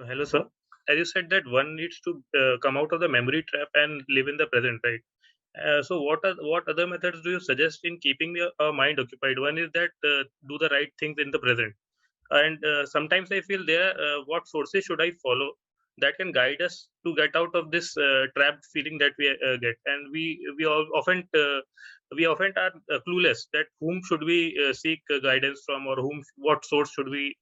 Hello, sir. As you said that one needs to come out of the memory trap and live in the present, right? So, what other methods do you suggest in keeping your mind occupied? One is that do the right things in the present, and sometimes I feel there. What sources should I follow that can guide us to get out of this trapped feeling that we get? And we often are clueless that whom should we seek guidance from, or what source should we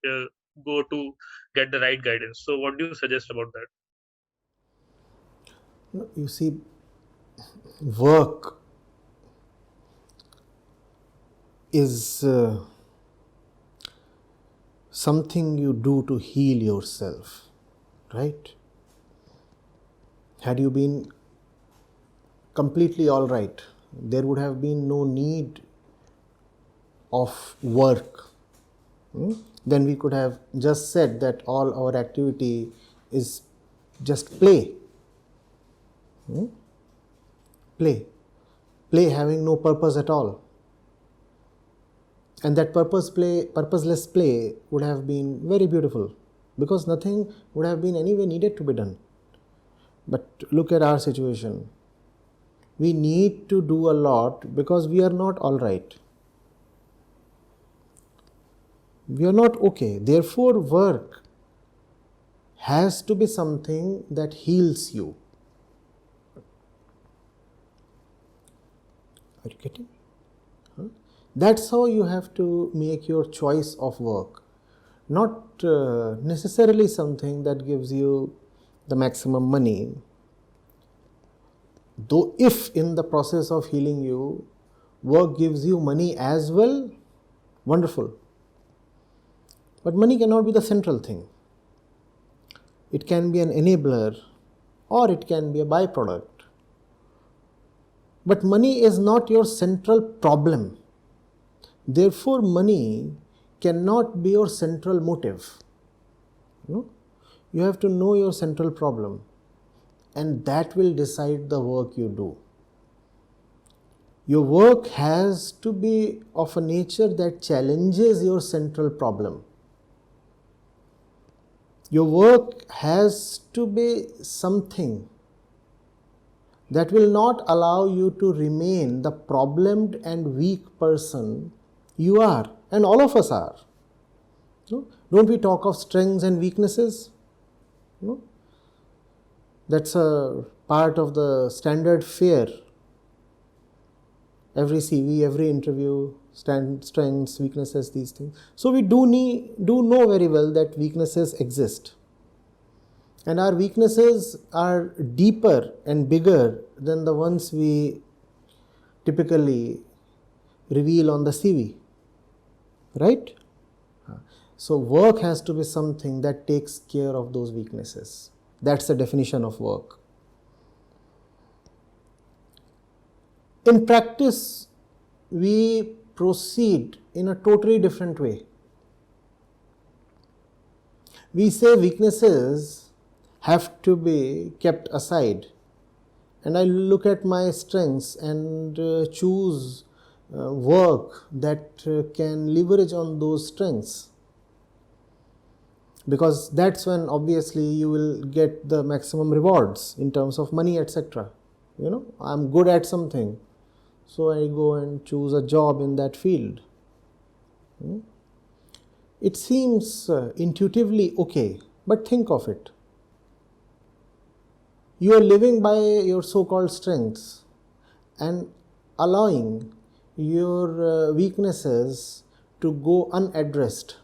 go to get the right guidance. So, what do you suggest about that? No, you see, work is something you do to heal yourself, right? Had you been completely all right, there would have been no need of work. Then we could have just said that all our activity is just play. Play. Play having no purpose at all. And that purposeless play would have been very beautiful, because nothing would have been anyway needed to be done. But look at our situation. We need to do a lot because we are not all right. We are not okay. Therefore, work has to be something that heals you. Are you getting? That's how you have to make your choice of work. Not necessarily something that gives you the maximum money. Though if in the process of healing you, work gives you money as well, wonderful. But money cannot be the central thing. It can be an enabler or it can be a byproduct. But money is not your central problem. Therefore, money cannot be your central motive. No? You have to know your central problem, and that will decide the work you do. Your work has to be of a nature that challenges your central problem. Your work has to be something that will not allow you to remain the problemed and weak person you are, and all of us are. No? Don't we talk of strengths and weaknesses? No? That's a part of the standard fare. Every CV, every interview, strengths, weaknesses, these things. So we do know very well that weaknesses exist. And our weaknesses are deeper and bigger than the ones we typically reveal on the CV. Right? So work has to be something that takes care of those weaknesses. That's the definition of work. In practice, we proceed in a totally different way. We say weaknesses have to be kept aside, and I look at my strengths and choose work that can leverage on those strengths, because that's when obviously you will get the maximum rewards in terms of money, etc. I'm good at something, so I go and choose a job in that field. It seems intuitively okay, but think of it. You are living by your so-called strengths and allowing your weaknesses to go unaddressed.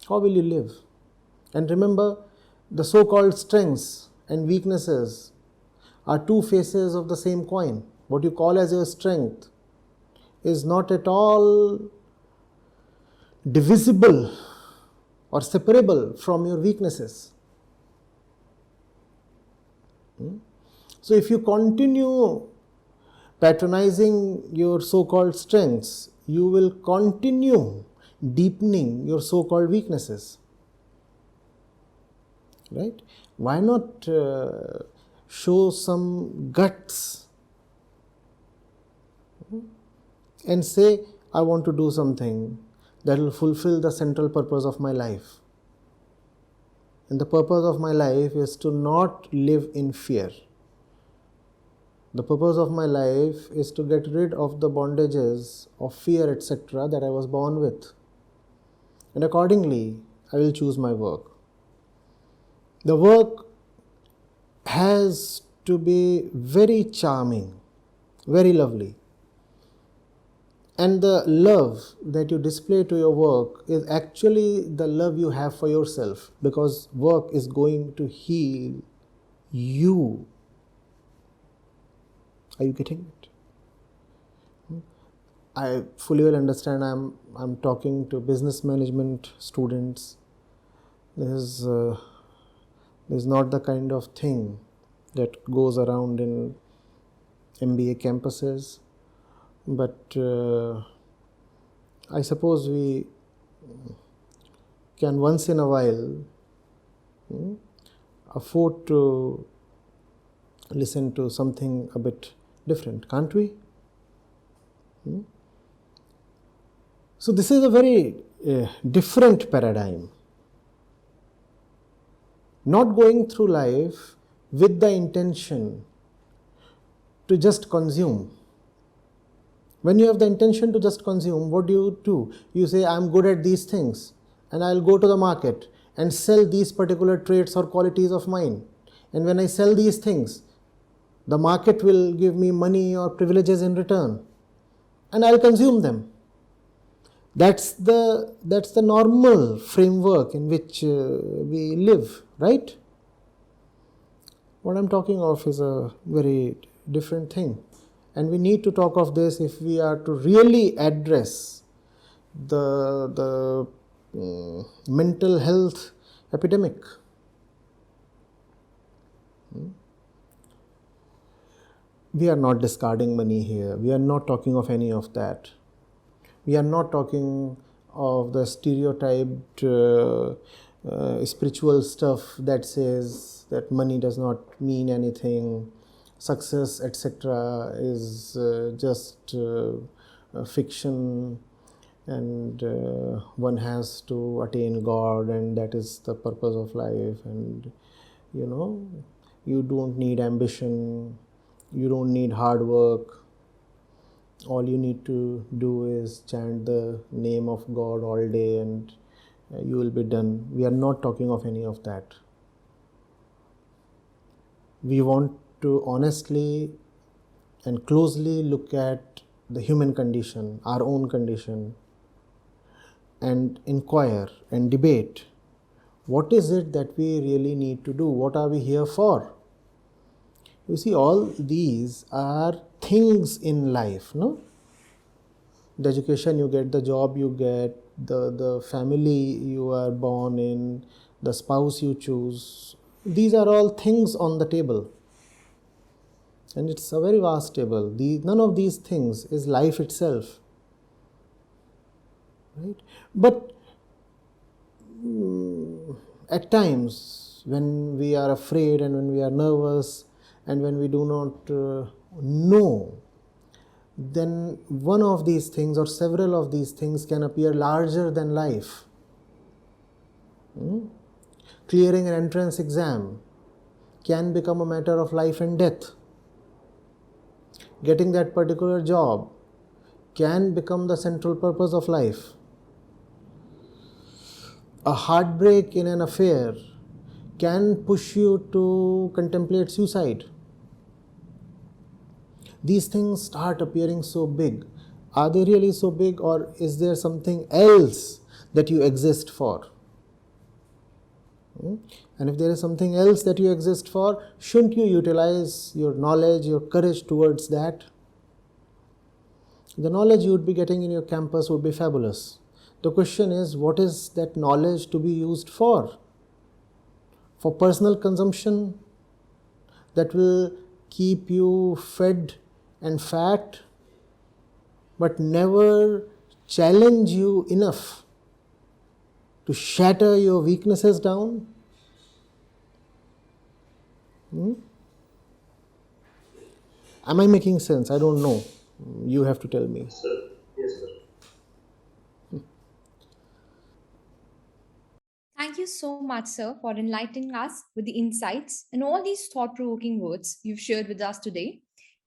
How will you live? And remember, the so-called strengths and weaknesses are two faces of the same coin. What you call as your strength is not at all divisible or separable from your weaknesses. So if you continue patronizing your so-called strengths, you will continue deepening your so-called weaknesses. Right? Why not show some guts and say, I want to do something that will fulfill the central purpose of my life. And the purpose of my life is to not live in fear. The purpose of my life is to get rid of the bondages of fear, etc., that I was born with. And accordingly, I will choose my work. The work has to be very charming, very lovely. And the love that you display to your work is actually the love you have for yourself, because work is going to heal you. Are you getting it? I fully well understand I'm talking to business management students. This is not the kind of thing that goes around in MBA campuses. But I suppose we can once in a while afford to listen to something a bit different, can't we? So this is a very different paradigm. Not going through life with the intention to just consume. When you have the intention to just consume, what do? You say, I'm good at these things, and I'll go to the market and sell these particular traits or qualities of mine. And when I sell these things, the market will give me money or privileges in return, and I'll consume them. That's the normal framework in which we live, right? What I'm talking of is a very different thing. And we need to talk of this if we are to really address the mental health epidemic. We are not discarding money here. We are not talking of any of that. We are not talking of the stereotyped spiritual stuff that says that money does not mean anything, success, etc., is just fiction, and one has to attain God, and that is the purpose of life. And you don't need ambition, you don't need hard work. All you need to do is chant the name of God all day and you will be done. We are not talking of any of that. We want to honestly and closely look at the human condition, our own condition, and inquire and debate, what is it that we really need to do? What are we here for? You see, all these are things in life, no? The education you get, the job you get, the family you are born in, the spouse you choose, these are all things on the table. And it's a very vast table. None of these things is life itself. Right? But at times, when we are afraid and when we are nervous and when we do not know, then one of these things or several of these things can appear larger than life. Clearing an entrance exam can become a matter of life and death. Getting that particular job can become the central purpose of life. A heartbreak in an affair can push you to contemplate suicide. These things start appearing so big. Are they really so big, or is there something else that you exist for? And if there is something else that you exist for, shouldn't you utilize your knowledge, your courage towards that? The knowledge you would be getting in your campus would be fabulous. The question is, what is that knowledge to be used for? For personal consumption that will keep you fed and fat, but never challenge you enough to shatter your weaknesses down? Am I making sense? I don't know. You have to tell me. Thank Thank you so much, sir, for enlightening us with the insights and all these thought provoking words you've shared with us today.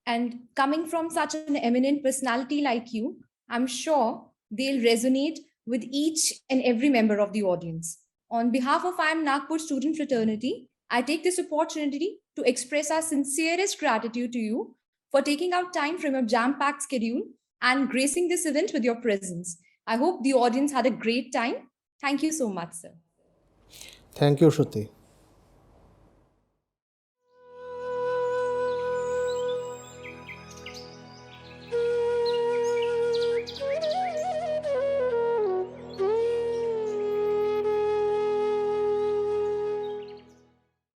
And coming from such an eminent personality like you, I'm sure they'll resonate with each and every member of the audience. On behalf of IIM Nagpur student fraternity, I take this opportunity to express our sincerest gratitude to you for taking out time from your jam packed schedule and gracing this event with your presence. I hope the audience had a great time. Thank you so much, sir. Thank you, Shruti.